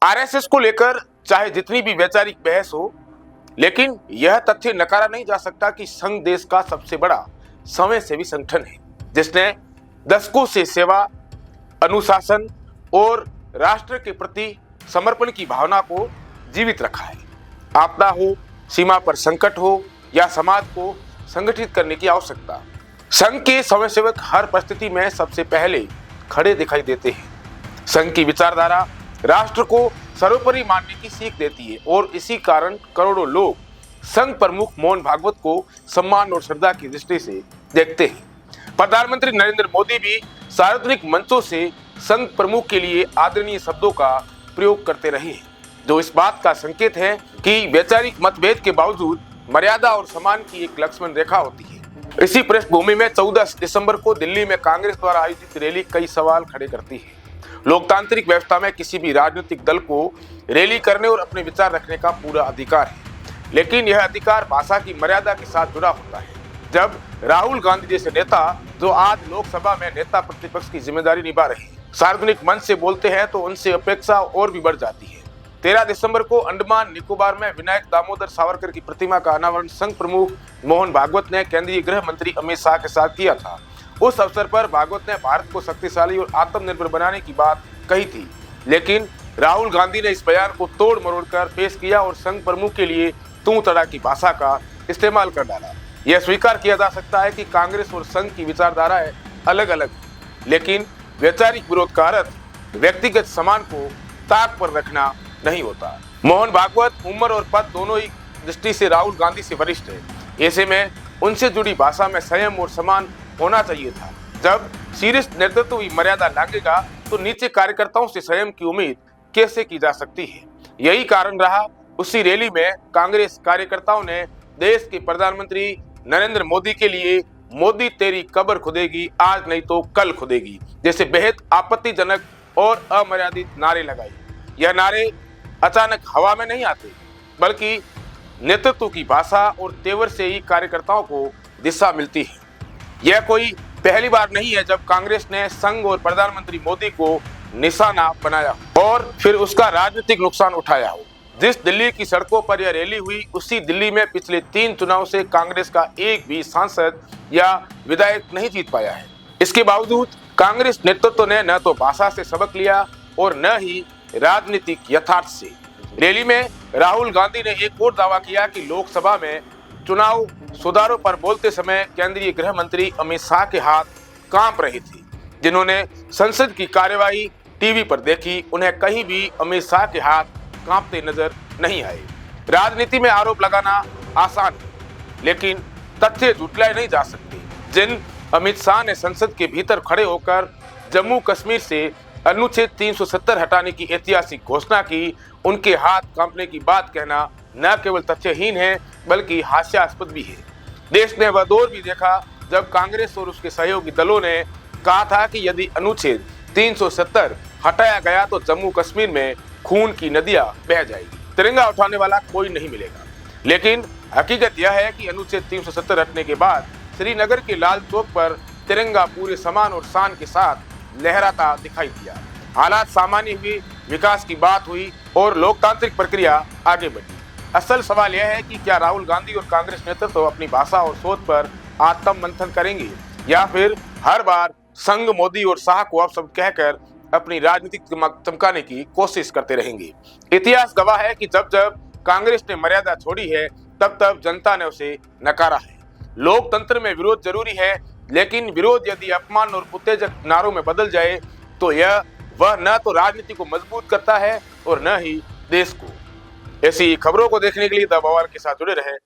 RSS को लेकर चाहे जितनी भी वैचारिक बहस हो, लेकिन यह तथ्य नकारा नहीं जा सकता कि संघ देश का सबसे बड़ा समाजसेवी संगठन है, जिसने दशकों से सेवा, अनुशासन और राष्ट्र के प्रति समर्पण की भावना को जीवित रखा है। आपदा हो, सीमा पर संकट हो या समाज को संगठित करने की आवश्यकता, संघ के स्वयंसेवक हर परिस्थिति में सबसे पहले खड़े दिखाई देते हैं। संघ की विचारधारा राष्ट्र को सर्वोपरि मानने की सीख देती है और इसी कारण करोड़ों लोग संघ प्रमुख मोहन भागवत को सम्मान और श्रद्धा की दृष्टि से देखते हैं। प्रधानमंत्री नरेंद्र मोदी भी सार्वजनिक मंचों से संघ प्रमुख के लिए आदरणीय शब्दों का प्रयोग करते रहे हैं, जो इस बात का संकेत है कि वैचारिक मतभेद के बावजूद मर्यादा और सम्मान की एक लक्ष्मण रेखा होती है। इसी पृष्ठभूमि में 14 दिसंबर को दिल्ली में कांग्रेस द्वारा आयोजित रैली कई सवाल खड़े करती है। लोकतांत्रिक व्यवस्था में किसी भी राजनीतिक दल को रैली करने और अपने विचार रखने का पूरा अधिकार है, लेकिन यह अधिकार भाषा की मर्यादा के साथ जुड़ा होता है। जब राहुल गांधी जैसे नेता, जो आज लोकसभा में नेता प्रतिपक्ष की जिम्मेदारी निभा रहे हैं, सार्वजनिक मंच से बोलते हैं तो उनसे अपेक्षा और भी बढ़ जाती है। 13 दिसंबर को अंडमान निकोबार में विनायक दामोदर सावरकर की प्रतिमा का अनावरण संघ प्रमुख मोहन भागवत ने केंद्रीय गृह मंत्री अमित शाह के साथ किया था। उस अवसर पर भागवत ने भारत को शक्तिशाली और आत्मनिर्भर बनाने की बात कही थी, लेकिन राहुल गांधी ने इस बयान को तोड़ मरोड़ कर पेश किया और संघ प्रमुख के लिए तू तड़ा की भाषा का इस्तेमाल कर डाला। यह स्वीकार किया जा सकता है कि कांग्रेस और संघ की विचारधाराएं अलग अलग है, लेकिन वैचारिक विरोध का अर्थ व्यक्तिगत सम्मान को ताक पर रखना नहीं होता। मोहन भागवत उम्र और पद दोनों ही दृष्टि से राहुल गांधी से वरिष्ठ है। ऐसे में उनसे जुड़ी भाषा में संयम और सम्मान होना चाहिए था। जब शीर्ष नेतृत्व ही मर्यादा लांघेगा तो नीचे कार्यकर्ताओं से संयम की उम्मीद कैसे की जा सकती है। यही कारण रहा उसी रैली में कांग्रेस कार्यकर्ताओं ने देश के प्रधानमंत्री नरेंद्र मोदी के लिए मोदी तेरी कब्र खुदेगी आज नहीं तो कल खुदेगी जैसे बेहद आपत्तिजनक और अमर्यादित नारे लगाए। यह नारे अचानक हवा में नहीं आते, बल्कि नेतृत्व की भाषा और तेवर से ही कार्यकर्ताओं को दिशा मिलती है। यह कोई पहली बार नहीं है जब कांग्रेस ने संघ और प्रधानमंत्री मोदी को निशाना बनाया और फिर उसका राजनीतिक नुकसान उठाया हो। जिस दिल्ली की सड़कों पर यह रैली हुई, उसी दिल्ली में पिछले 3 चुनाव से कांग्रेस का एक भी सांसद या विधायक नहीं जीत पाया है। इसके बावजूद कांग्रेस नेतृत्व ने न तो भाषा से सबक लिया और न ही राजनीतिक यथार्थ से। रैली में राहुल गांधी ने एक और दावा किया कि लोकसभा में चुनाव सुधारों पर बोलते समय केंद्रीय गृह मंत्री अमित शाह के हाथ कांप रहे थे। जिन्होंने संसद की कार्यवाही टीवी पर देखी, उन्हें कहीं भी अमित शाह के हाथ कांपते नजर नहीं आए। राजनीति में आरोप लगाना आसान है, लेकिन तथ्य झुटलाए नहीं जा सकते। जिन अमित शाह ने संसद के भीतर खड़े होकर जम्मू कश्मीर से अनुच्छेद 370 हटाने की ऐतिहासिक घोषणा की, उनके हाथ कांपने की बात कहना न केवल तथ्यहीन है बल्कि हास्यास्पद भी है। देश ने वह दौर भी देखा जब कांग्रेस और उसके सहयोगी दलों ने कहा था कि यदि अनुच्छेद 370 हटाया गया तो जम्मू कश्मीर में खून की नदियां बह जाएगी, तिरंगा उठाने वाला कोई नहीं मिलेगा। लेकिन हकीकत यह है कि अनुच्छेद 370 हटने के बाद श्रीनगर के लाल चौक पर तिरंगा पूरे सम्मान और शान के साथ लहराता दिखाई दिया। हालात सामान्य हुए, विकास की बात हुई और लोकतांत्रिक प्रक्रिया आगे बढ़ी। असल सवाल यह है कि क्या राहुल गांधी और कांग्रेस नेतृत्व अपनी भाषा और सोच पर आत्म मंथन करेंगे या फिर हर बार संघ, मोदी और शाह को अपशब्द कहकर अपनी राजनीतिक दिमाग चमकाने की कोशिश करते रहेंगे। इतिहास गवाह है कि जब जब कांग्रेस ने मर्यादा छोड़ी है, तब तब जनता ने उसे नकारा है। लोकतंत्र में विरोध जरूरी है, लेकिन विरोध यदि अपमान और उत्तेजक नारों में बदल जाए तो वह न तो राजनीति को मजबूत करता है और न ही देश को। ऐसी खबरों को देखने के लिए द बवाल के साथ जुड़े रहें।